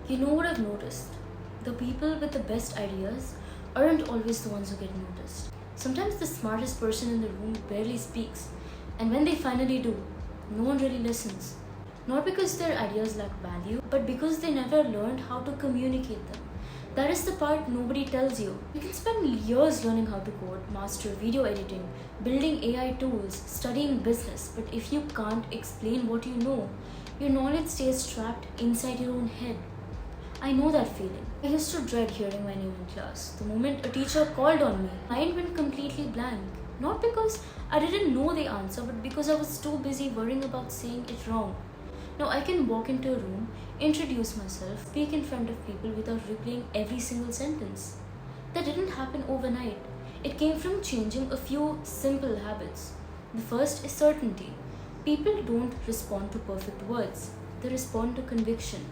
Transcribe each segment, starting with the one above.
You know what I've noticed? The people with the best ideas aren't always the ones who get noticed. Sometimes the smartest person in the room barely speaks, and when they finally do, no one really listens. Not because their ideas lack value, but because they never learned how to communicate them. That is the part nobody tells you. You can spend years learning how to code, master video editing, building AI tools, studying business, but if you can't explain what you know, your knowledge stays trapped inside your own head. I know that feeling. I used to dread hearing my name in class. The moment a teacher called on me, my mind went completely blank. Not because I didn't know the answer, but because I was too busy worrying about saying it wrong. Now I can walk into a room, introduce myself, speak in front of people without replaying every single sentence. That didn't happen overnight. It came from changing a few simple habits. The first is certainty. People don't respond to perfect words, they respond to conviction.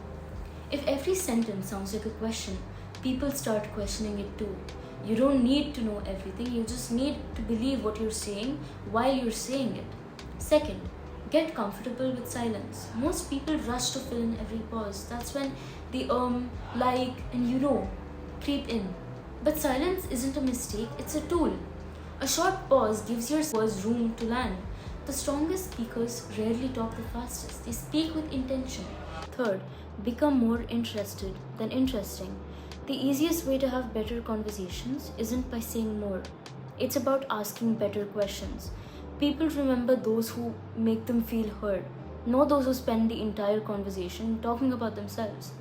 If every sentence sounds like a question, people start questioning it too. You don't need to know everything, you just need to believe what you're saying while you're saying it. Second, get comfortable with silence. Most people rush to fill in every pause. That's when the like, and you know creep in. But silence isn't a mistake, it's a tool. A short pause gives your words room to land. The strongest speakers rarely talk the fastest, they speak with intention. Third, become more interested than interesting. The easiest way to have better conversations isn't by saying more, it's about asking better questions. People remember those who make them feel heard, not those who spend the entire conversation talking about themselves.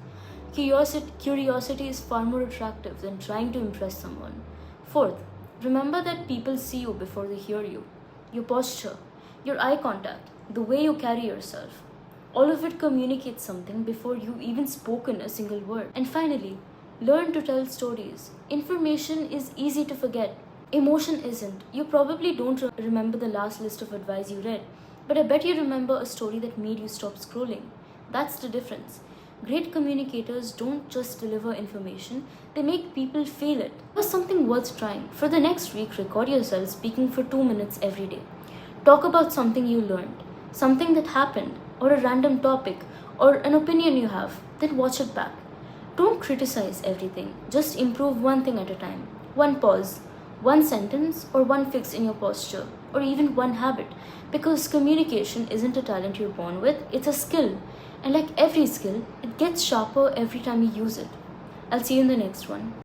Curiosity is far more attractive than trying to impress someone. Fourth, remember that people see you before they hear you. Your posture, your eye contact, the way you carry yourself. All of it communicates something before you've even spoken a single word. And finally, learn to tell stories. Information is easy to forget. Emotion isn't. You probably don't remember the last list of advice you read, but I bet you remember a story that made you stop scrolling. That's the difference. Great communicators don't just deliver information, they make people feel it. It was something worth trying. For the next week, record yourself speaking for 2 minutes every day. Talk about something you learned, something that happened, or a random topic, or an opinion you have, then watch it back. Don't criticize everything, just improve one thing at a time. One pause, one sentence, or one fix in your posture, or even one habit. Because communication isn't a talent you're born with, it's a skill. And like every skill, it gets sharper every time you use it. I'll see you in the next one.